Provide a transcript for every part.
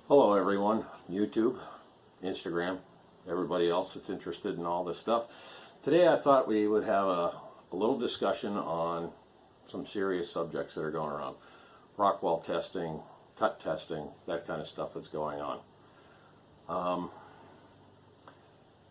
Hello everyone, YouTube, Instagram, everybody else that's interested in all this stuff. Today I thought we would have a little discussion on some serious subjects that are going around. Rockwell testing, cut testing, that kind of stuff that's going on.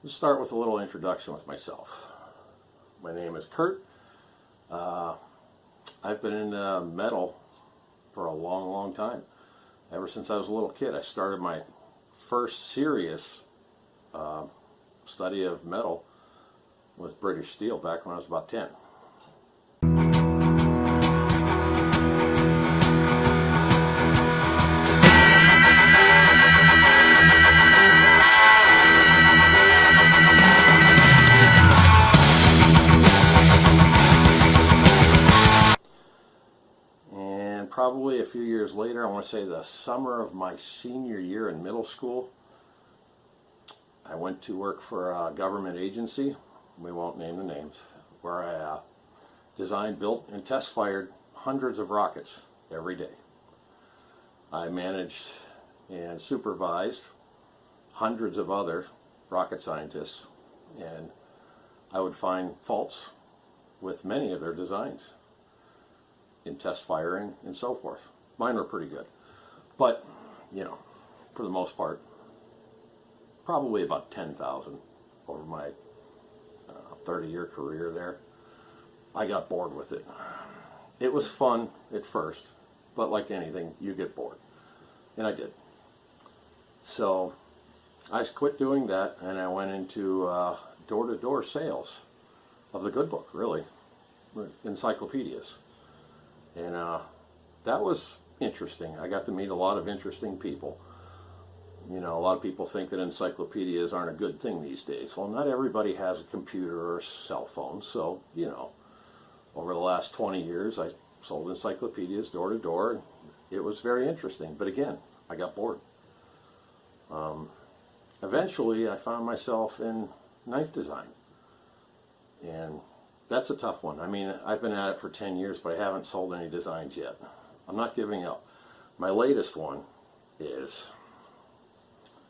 Let's start with a little introduction with myself. My name is Kurt. I've been in metal for a long time. Ever since I was a little kid, I started my first serious study of metal with British steel back when I was about 10. Probably a few years later, I want to say the summer of my senior year in middle school, I went to work for a government agency, we won't name the names, where I designed, built, and test fired hundreds of rockets every day. I managed and supervised hundreds of other rocket scientists, and I would find faults with many of their designs in test firing and so forth. Mine were pretty good, but you know, for the most part, probably about 10,000 over my 30-year career there. I got bored with it. It was fun at first, but like anything, you get bored, and I did. So I quit doing that, and I went into door-to-door sales of the good book, really, encyclopedias. And that was interesting. I got to meet a lot of interesting people. You know, a lot of people think that encyclopedias aren't a good thing these days. Well, not everybody has a computer or a cell phone. So, you know, over the last 20 years, I sold encyclopedias door to door. And it was very interesting. But again, I got bored. Eventually, I found myself in knife design. And that's a tough one. I mean, I've been at it for 10 years, but I haven't sold any designs yet. I'm not giving up. My latest one is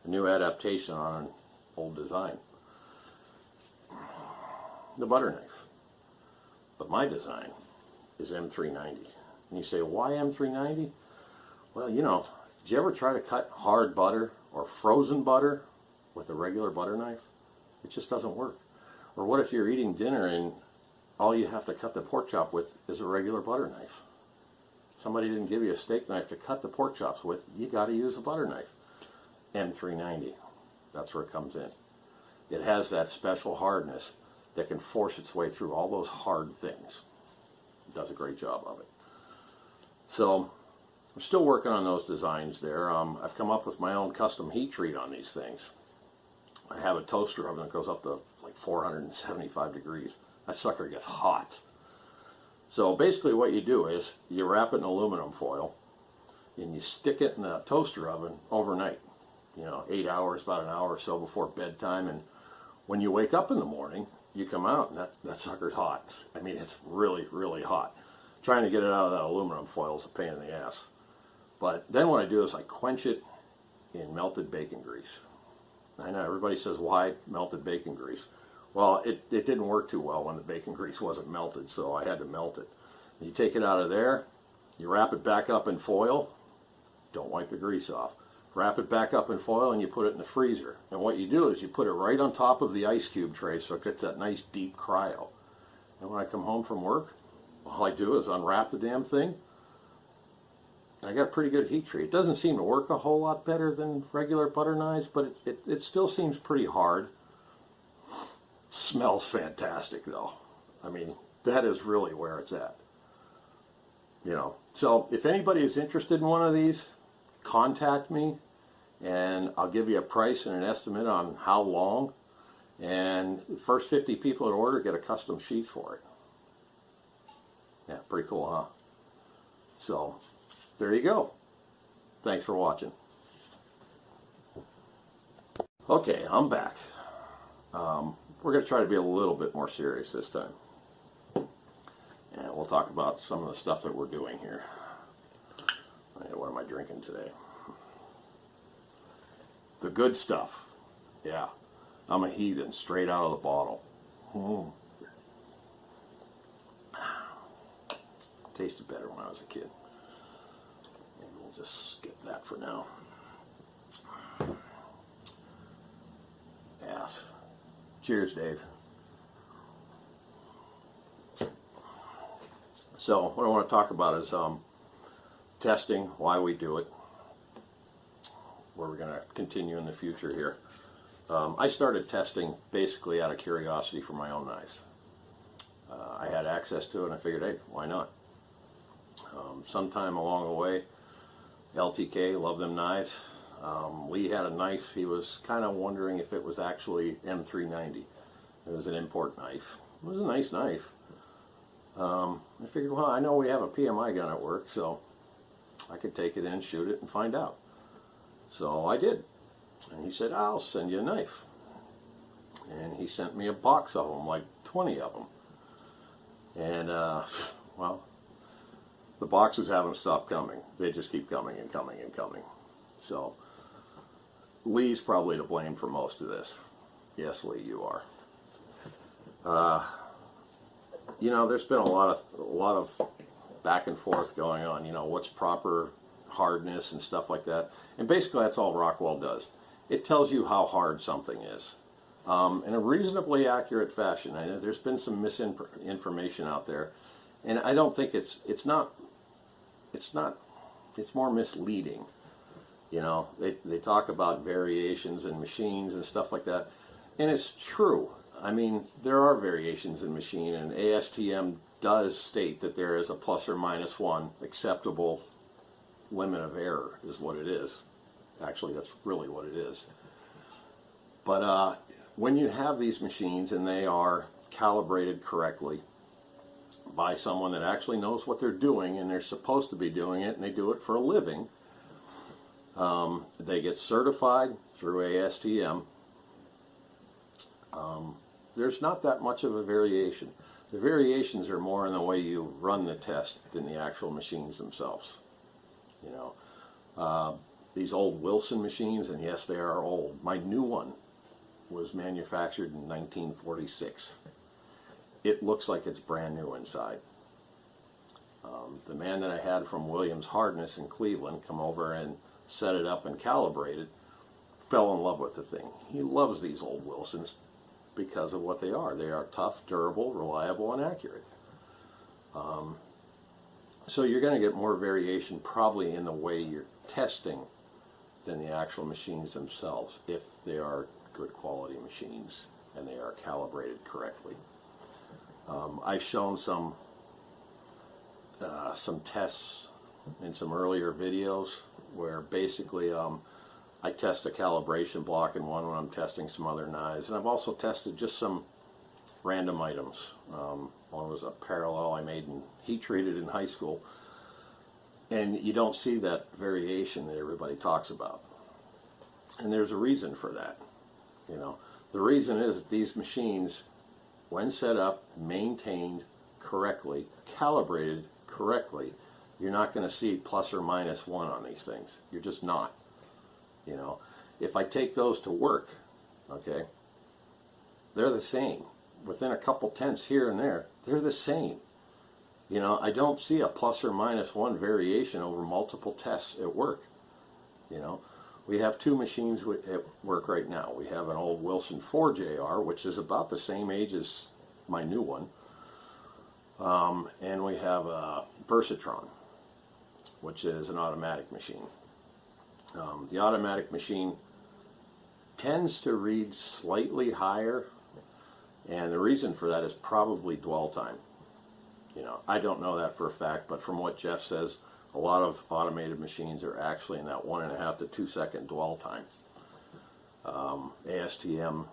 a new adaptation on an old design. The butter knife. But my design is M390. And you say, why M390? Well, you know, did you ever try to cut hard butter or frozen butter with a regular butter knife? It just doesn't work. Or what if you're eating dinner and all you have to cut the pork chop with is a regular butter knife? Somebody didn't give you a steak knife to cut the pork chops with, you got to use a butter knife. M390, that's where it comes in. It has that special hardness that can force its way through all those hard things. It does a great job of it. So I'm still working on those designs there. I've come up with my own custom heat treat on these things. I have a toaster oven that goes up to like 475 degrees. That sucker gets hot. So basically what you do is you wrap it in aluminum foil and you stick it in the toaster oven overnight. You know, 8 hours, about an hour or so before bedtime. And when you wake up in the morning, you come out and that sucker's hot. I mean, it's really, really hot. Trying to get it out of that aluminum foil is a pain in the ass. But then what I do is I quench it in melted bacon grease. I know everybody says, why melted bacon grease? Well, it didn't work too well when the bacon grease wasn't melted, so I had to melt it. You take it out of there, you wrap it back up in foil, don't wipe the grease off. Wrap it back up in foil and you put it in the freezer. And what you do is you put it right on top of the ice cube tray so it gets that nice deep cryo. And when I come home from work, all I do is unwrap the damn thing. And I got a pretty good heat treat. It doesn't seem to work a whole lot better than regular butter knives, but it still seems pretty hard. Smells fantastic though. I mean, that is really where it's at. You know, so if anybody is interested in one of these, contact me and I'll give you a price and an estimate on how long, and the first 50 people that order get a custom sheet for it. Yeah, pretty cool, huh? So there you go. Thanks for watching. Okay, I'm back. We're going to try to be a little bit more serious this time. And we'll talk about some of the stuff that we're doing here. What am I drinking today? The good stuff. Yeah. I'm a heathen, straight out of the bottle. Tasted better when I was a kid. Maybe we'll just skip that for now. Yes. Cheers, Dave. So what I want to talk about is testing, why we do it, where we're going to continue in the future here. I started testing basically out of curiosity for my own knives. I had access to it and I figured, hey, why not? Sometime along the way, LTK, love them knives. Lee had a knife. He was kind of wondering if it was actually M390. It was an import knife. It was a nice knife. I figured, well, I know we have a PMI gun at work, so I could take it in, shoot it, and find out. So I did. And he said, I'll send you a knife. And he sent me a box of them, like 20 of them. And, well, the boxes haven't stopped coming. They just keep coming and coming and coming. So Lee's probably to blame for most of this. Yes, Lee, you are. You know, there's been a lot of back and forth going on. You know, what's proper hardness and stuff like that. And basically, that's all Rockwell does. It tells you how hard something is in a reasonably accurate fashion. I know there's been some misinformation out there, and I don't think it's more misleading. You know, they talk about variations in machines and stuff like that, and it's true. I mean, there are variations in machine, and ASTM does state that there is a plus or minus one acceptable limit of error is what it is. Actually, that's really what it is. But when you have these machines and they are calibrated correctly by someone that actually knows what they're doing and they're supposed to be doing it and they do it for a living, they get certified through ASTM. There's not that much of a variation. The variations are more in the way you run the test than the actual machines themselves. You know, these old Wilson machines, and yes, they are old. My new one was manufactured in 1946. It looks like it's brand new inside. The man that I had from Williams Hardness in Cleveland come over and set it up and calibrate it, fell in love with the thing. He loves these old Wilsons because of what they are. They are tough, durable, reliable, and accurate. So you're going to get more variation probably in the way you're testing than the actual machines themselves, if they are good quality machines and they are calibrated correctly. I've shown some tests in some earlier videos where basically I test a calibration block in one when I'm testing some other knives, and I've also tested just some random items. One was a parallel I made and heat treated in high school, and you don't see that variation that everybody talks about. And there's a reason for that. You know, the reason is that these machines, when set up, maintained correctly, calibrated correctly, you're not going to see plus or minus one on these things. You're just not. You know, if I take those to work, okay, they're the same. Within a couple tenths here and there, they're the same. You know, I don't see a plus or minus one variation over multiple tests at work. You know, we have two machines at work right now. We have an old Wilson 4JR, which is about the same age as my new one. And we have a Versatron, which is an automatic machine. The automatic machine tends to read slightly higher, and the reason for that is probably dwell time. You know, I don't know that for a fact, but from what Jeff says, a lot of automated machines are actually in that 1.5 to 2 second dwell time. ASTM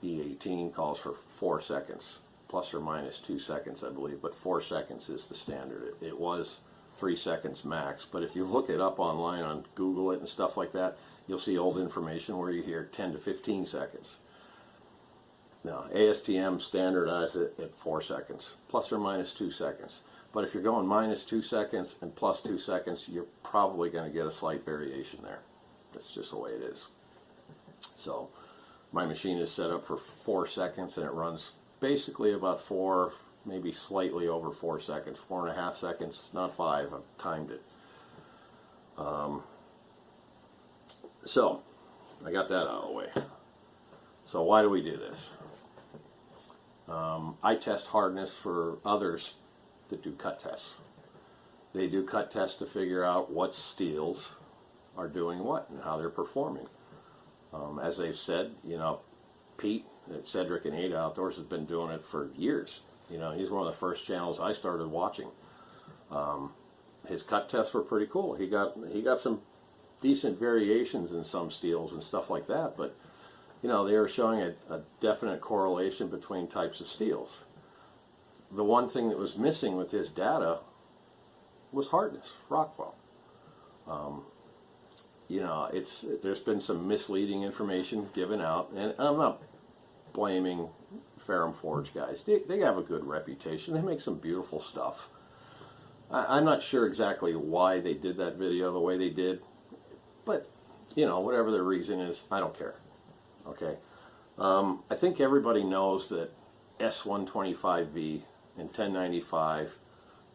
E18 calls for 4 seconds, plus or minus 2 seconds, I believe, but 4 seconds is the standard. It was 3 seconds max, but if you look it up online on Google it and stuff like that, you'll see old information where you hear 10 to 15 seconds. Now, ASTM standardized it at 4 seconds, plus or minus 2 seconds. But if you're going minus 2 seconds and plus 2 seconds, you're probably going to get a slight variation there. That's just the way it is. So my machine is set up for 4 seconds, and it runs basically about 4, maybe slightly over 4 seconds, 4.5 seconds, not 5. I've timed it. So I got that out of the way. So why do we do this? I test hardness for others that do cut tests. They do cut tests to figure out what steels are doing what and how they're performing. As they've said, you know, Pete at Cedric and Ada Outdoors has been doing it for years. You know, he's one of the first channels I started watching. His cut tests were pretty cool. He got some decent variations in some steels and stuff like that, but you know, they were showing a definite correlation between types of steels. The one thing that was missing with his data was hardness, Rockwell. You know, there's been some misleading information given out, and I'm not blaming Ferrum Forge guys. They have a good reputation. They make some beautiful stuff. I'm not sure exactly why they did that video the way they did, but you know, whatever the reason is, I don't care. Okay, I think everybody knows that S125V and 1095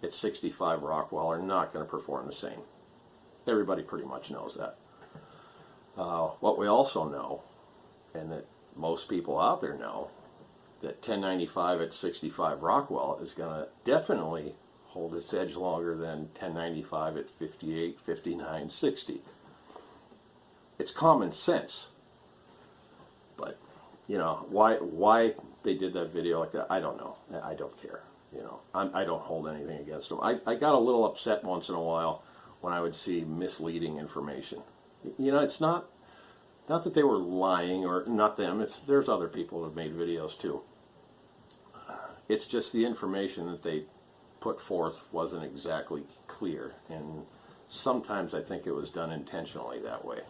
at 65 Rockwell are not going to perform the same. Everybody pretty much knows that. What we also know, and that most people out there know, that 1095 at 65 Rockwell is going to definitely hold its edge longer than 1095 at 58, 59, 60. It's common sense. But, you know, why they did that video like that, I don't know. I don't care. You know, I don't hold anything against them. I got a little upset once in a while when I would see misleading information. You know, it's not that they were lying, or not them. There's other people that have made videos too. It's just the information that they put forth wasn't exactly clear, and sometimes I think it was done intentionally that way.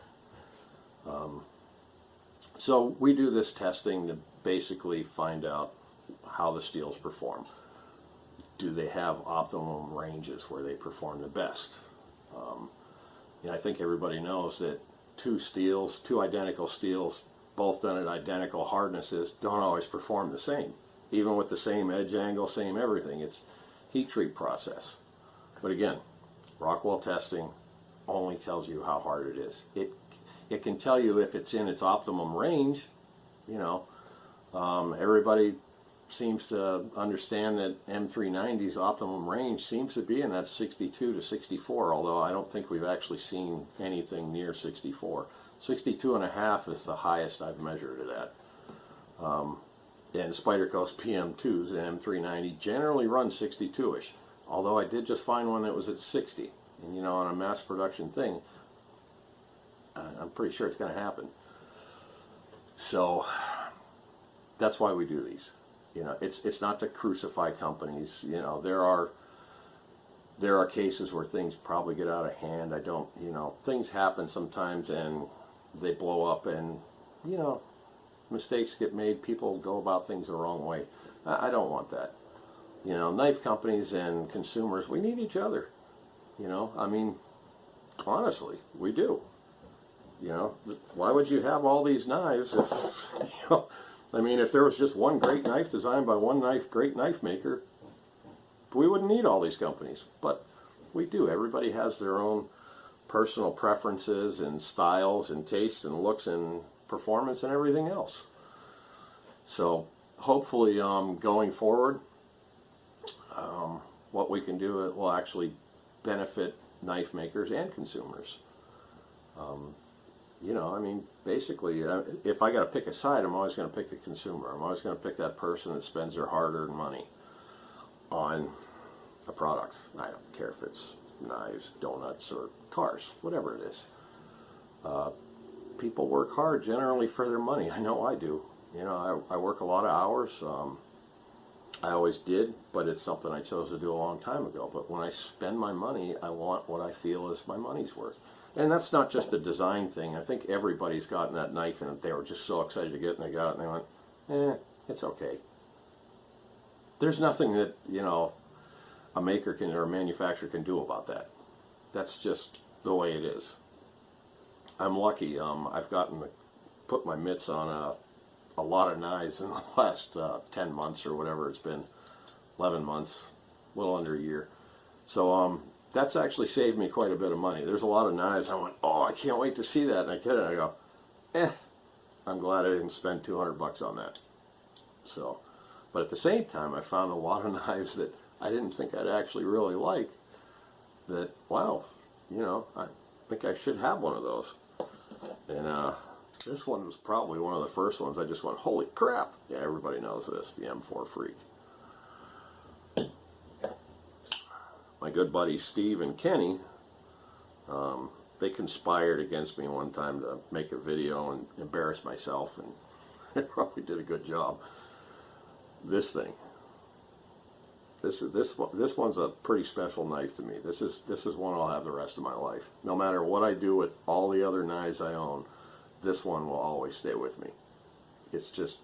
So we do this testing to basically find out how the steels perform. Do they have optimum ranges where they perform the best? You know, I think everybody knows that two identical steels, both done at identical hardnesses, don't always perform the same. Even with the same edge angle, same everything. It's heat treat process. But again, Rockwell testing only tells you how hard it is. It can tell you if it's in its optimum range. You know, everybody seems to understand that M390's optimum range seems to be in that 62 to 64, although I don't think we've actually seen anything near 64. 62 and a half is the highest I've measured it at. And Spyder Coast PM2s and M390 generally run 62-ish, although I did just find one that was at 60. And you know, on a mass production thing, I'm pretty sure it's going to happen. So that's why we do these. You know, it's not to crucify companies. You know, there are cases where things probably get out of hand. You know, things happen sometimes and they blow up, and you know, mistakes get made. People go about things the wrong way. I don't want that. You know, knife companies and consumers, we need each other. You know, I mean, honestly, we do. You know, why would you have all these knives if, you know, I mean, if there was just one great knife designed by one great knife maker, we wouldn't need all these companies. But we do. Everybody has their own personal preferences and styles and tastes and looks and performance and everything else. So hopefully going forward, what we can do will actually benefit knife makers and consumers. You know, I mean, basically, if I got to pick a side, I'm always going to pick the consumer. I'm always going to pick that person that spends their hard-earned money on a product. I don't care if it's knives, donuts, or cars, whatever it is. People work hard generally for their money. I know I do. You know, I work a lot of hours. I always did, but it's something I chose to do a long time ago. But when I spend my money, I want what I feel is my money's worth. And that's not just a design thing. I think everybody's gotten that knife and they were just so excited to get it, and they got it and they went, it's okay. There's nothing that, you know, a maker can or a manufacturer can do about that. That's just the way it is. I'm lucky. I've gotten put my mitts on a lot of knives in the last 10 months or whatever it's been, 11 months, a little under a year. So that's actually saved me quite a bit of money. There's a lot of knives. I went, oh, I can't wait to see that. And I get it. I go, I'm glad I didn't spend $200 on that. So, but at the same time, I found a lot of knives that I didn't think I'd actually really like. That, wow, you know, I think I should have one of those. And this one was probably one of the first ones I just went, holy crap. Yeah, everybody knows this, the M4 Freak. My good buddies Steve and Kenny, they conspired against me one time to make a video and embarrass myself, and they probably did a good job. This thing, this one's a pretty special knife to me. This is one I'll have the rest of my life. No matter what I do with all the other knives I own, this one will always stay with me. It's just,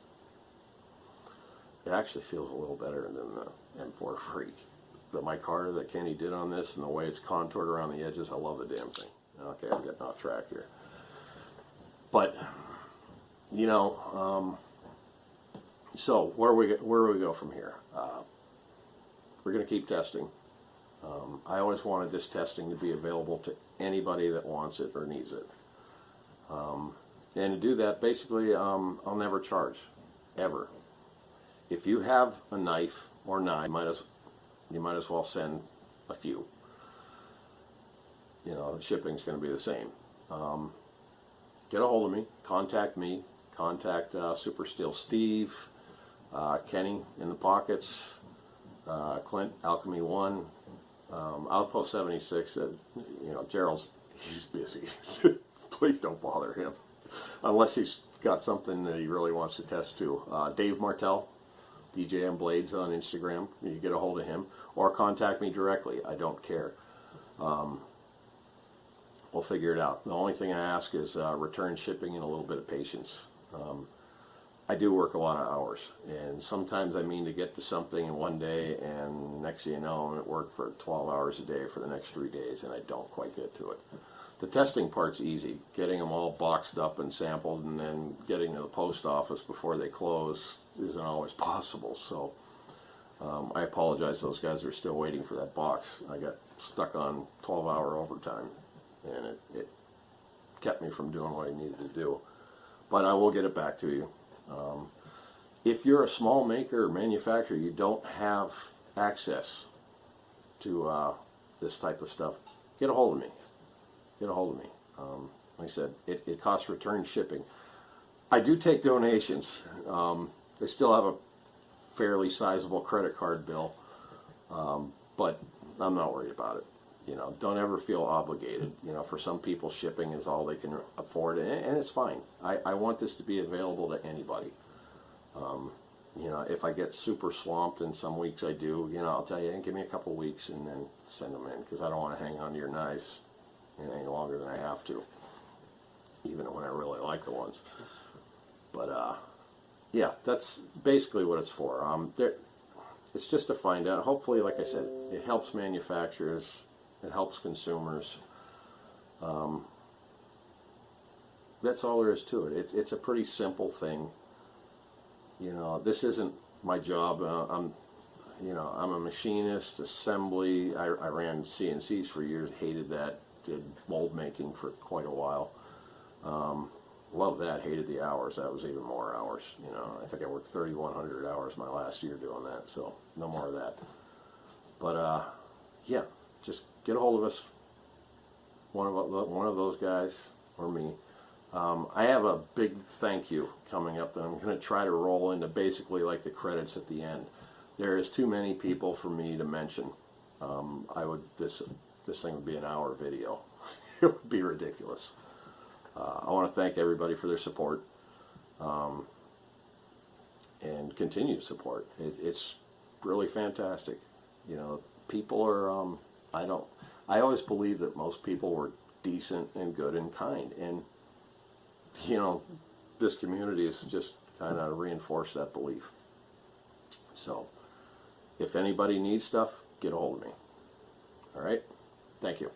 it actually feels a little better than the M4 Freak. The micarta that Kenny did on this and the way it's contoured around the edges, I love the damn thing. Okay, I'm getting off track here. But, you know, so where do we go from here? We're going to keep testing. I always wanted this testing to be available to anybody that wants it or needs it. And to do that, basically, I'll never charge, ever. If you have a knife or knife, you might as well send a few. You know, shipping's going to be the same. Get a hold of me, contact Super Steel Steve, Kenny in the Pockets, Clint, Alchemy 1, Outpost 76. You know, Gerald's, he's busy. Please don't bother him. Unless he's got something that he really wants to test too. Dave Martell, DJM Blades on Instagram. You get a hold of him. Or contact me directly. I don't care. We'll figure it out. The only thing I ask is return shipping and a little bit of patience. I do work a lot of hours, and sometimes I mean to get to something in one day, and next thing you know, I'm at work for 12 hours a day for the next 3 days, and I don't quite get to it. The testing part's easy. Getting them all boxed up and sampled, and then getting to the post office before they close isn't always possible. So I apologize to those guys that are still waiting for that box. I got stuck on 12-hour overtime, and it kept me from doing what I needed to do. But I will get it back to you. If you're a small maker or manufacturer, you don't have access to this type of stuff, get a hold of me. Get a hold of me. Like I said, it costs return shipping. I do take donations. I still have a fairly sizable credit card bill, but I'm not worried about it. You know, don't ever feel obligated. You know, for some people, shipping is all they can afford, and it's fine. I want this to be available to anybody. You know, if I get super swamped, and some weeks I do, you know, I'll tell you, give me a couple weeks and then send them in, because I don't want to hang on to your knives any longer than I have to, even when I really like the ones. But yeah, that's basically what it's for. It's just to find out. Hopefully, like I said, it helps manufacturers. It helps consumers. That's all there is to it. It's a pretty simple thing. You know, this isn't my job. I'm a machinist, assembly. I ran CNCs for years. Hated that. Did mold making for quite a while. Loved that. Hated the hours. That was even more hours. You know, I think I worked 3,100 hours my last year doing that. So no more of that. But yeah, just get a hold of us. One of those guys or me. I have a big thank you coming up that I'm going to try to roll into basically like the credits at the end. There is too many people for me to mention. This thing would be an hour video. It would be ridiculous. I want to thank everybody for their support and continued support. It's really fantastic. You know, people are. I always believe that most people were decent and good and kind, and you know, this community has just kind of reinforced that belief. So, if anybody needs stuff, get a hold of me. All right? Thank you.